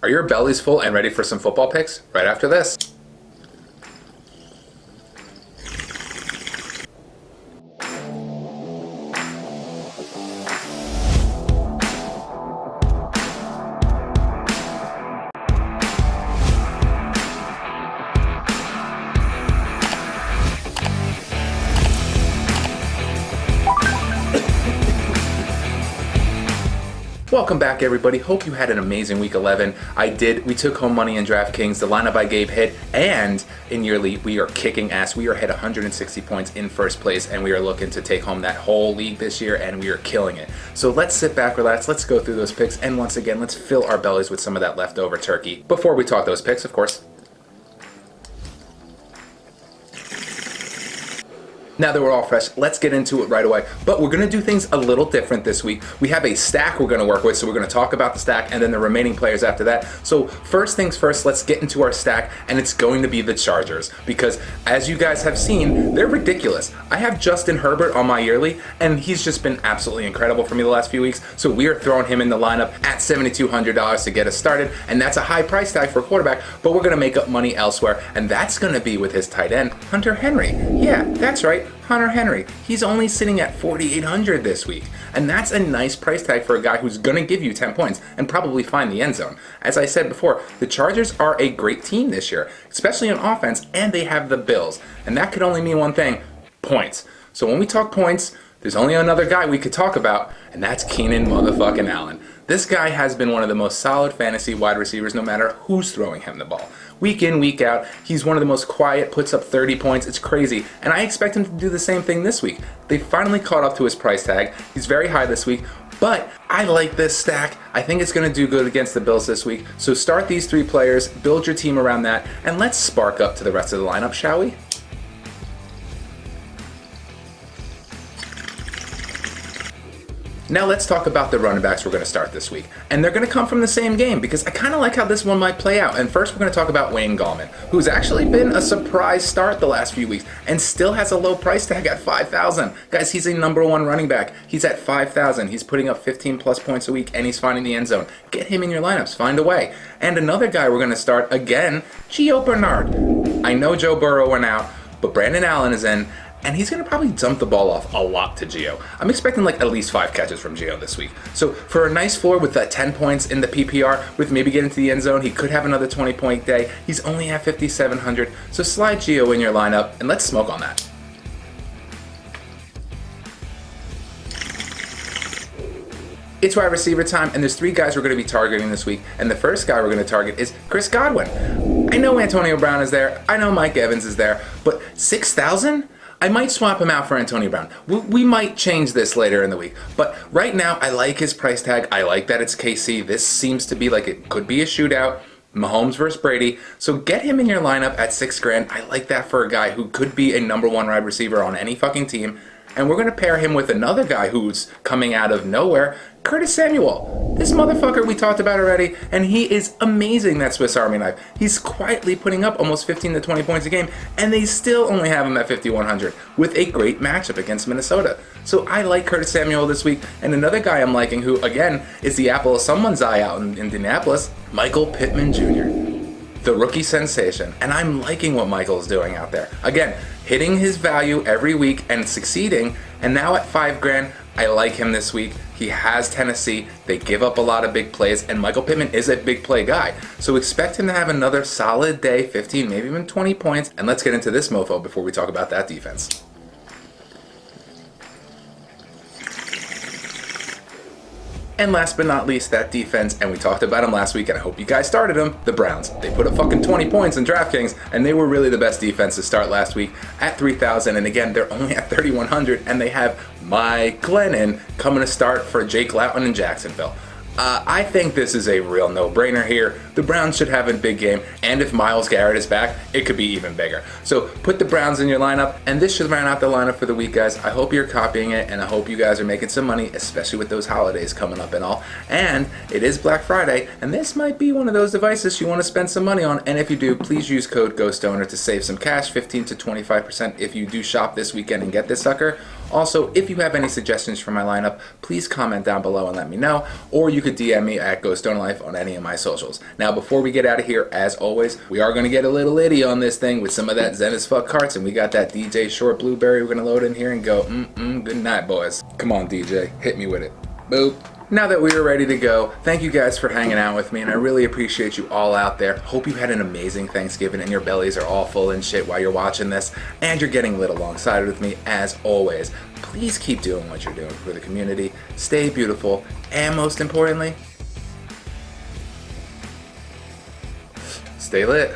Are your bellies full and ready for some football picks? Right after this. Welcome back, everybody. Hope you had an amazing week 11. I did. We took home money in DraftKings. The lineup I gave hit, and in yearly, we are kicking ass. We are hit 160 points in first place, and we are looking to take home that whole league this year, and we are killing it. So let's sit back, relax, let's go through those picks, and once again, let's fill our bellies with some of that leftover turkey. Before we talk those picks, of course, now that we're all fresh, let's get into it right away. But we're going to do things a little different this week. We have a stack we're going to work with, so we're going to talk about the stack and then the remaining players after that. So first things first, let's get into our stack, and it's going to be the Chargers. Because as you guys have seen, they're ridiculous. I have Justin Herbert on my yearly, and he's just been absolutely incredible for me the last few weeks. So we are throwing him in the lineup at $7,200 to get us started, and that's a high price tag for a quarterback, but we're going to make up money elsewhere, and that's going to be with his tight end, Hunter Henry. Yeah, that's right. Hunter Henry. He's only sitting at $4,800 this week, and that's a nice price tag for a guy who's going to give you 10 points and probably find the end zone. As I said before, the Chargers are a great team this year, especially on offense, and they have the Bills, and that could only mean one thing: points. So when we talk points, there's only another guy we could talk about, and that's Keenan motherfucking Allen. This guy has been one of the most solid fantasy wide receivers no matter who's throwing him the ball. Week in, week out, he's one of the most quiet, puts up 30 points, it's crazy, and I expect him to do the same thing this week. They finally caught up to his price tag. He's very high this week, but I like this stack. I think it's going to do good against the Bills this week. So start these three players, build your team around that, and let's spark up to the rest of the lineup, shall we? Now let's talk about the running backs we're going to start this week. And they're going to come from the same game because I kind of like how this one might play out. And first we're going to talk about Wayne Gallman, who's actually been a surprise start the last few weeks and still has a low price tag at $5,000. Guys, he's a #1 running back. He's at $5,000. He's putting up 15 plus points a week and he's finding the end zone. Get him in your lineups. Find a way. And another guy we're going to start again, Gio Bernard. I know Joe Burrow went out, but Brandon Allen is in. And he's going to probably dump the ball off a lot to Gio. I'm expecting like at least 5 catches from Gio this week. So for a nice floor with that 10 points in the PPR, with maybe getting to the end zone, he could have another 20-point day. He's only at $5,700. So slide Gio in your lineup and let's smoke on that. It's wide receiver time, and there's 3 guys we're going to be targeting this week. And the first guy we're going to target is Chris Godwin. I know Antonio Brown is there. I know Mike Evans is there. But $6,000? I might swap him out for Antonio Brown. We might change this later in the week. But right now, I like his price tag. I like that it's KC. This seems to be like it could be a shootout. Mahomes versus Brady. So get him in your lineup at $6,000. I like that for a guy who could be a #1 wide receiver on any fucking team. And we're going to pair him with another guy who's coming out of nowhere, Curtis Samuel. This motherfucker we talked about already, and he is amazing, that Swiss Army knife. He's quietly putting up almost 15 to 20 points a game, and they still only have him at $5,100 with a great matchup against Minnesota. So I like Curtis Samuel this week, and another guy I'm liking who, again, is the apple of someone's eye out in Indianapolis, Michael Pittman Jr., the rookie sensation. And I'm liking what Michael's doing out there. Again, hitting his value every week and succeeding, and now at $5,000, I like him this week. He has Tennessee. They give up a lot of big plays, and Michael Pittman is a big play guy. So expect him to have another solid day, 15, maybe even 20 points. And let's get into this mofo before we talk about that defense. And last but not least, that defense, and we talked about them last week, and I hope you guys started them, the Browns. They put up fucking 20 points in DraftKings, and they were really the best defense to start last week at $3,000, and again, they're only at $3,100, and they have Mike Glennon coming to start for Jake Loughton in Jacksonville. I think this is a real no-brainer here. The Browns should have a big game, and if Myles Garrett is back, it could be even bigger. So put the Browns in your lineup, and this should round out the lineup for the week, guys. I hope you're copying it, and I hope you guys are making some money, especially with those holidays coming up and all. And it is Black Friday, and this might be one of those devices you want to spend some money on, and if you do, please use code GoStoner to save some cash, 15 to 25% if you do shop this weekend and get this sucker. Also, if you have any suggestions for my lineup, please comment down below and let me know, or you could DM me at GoStonerLife on any of my socials. Now, before we get out of here, as always, we are going to get a little itty on this thing with some of that Zen as Fuck carts, and we got that DJ Short Blueberry we're going to load in here and go, good night, boys. Come on, DJ, hit me with it. Boop. Now that we are ready to go, thank you guys for hanging out with me, and I really appreciate you all out there. Hope you had an amazing Thanksgiving and your bellies are all full and shit while you're watching this, and you're getting lit alongside with me as always. Please keep doing what you're doing for the community, stay beautiful, and most importantly, stay lit.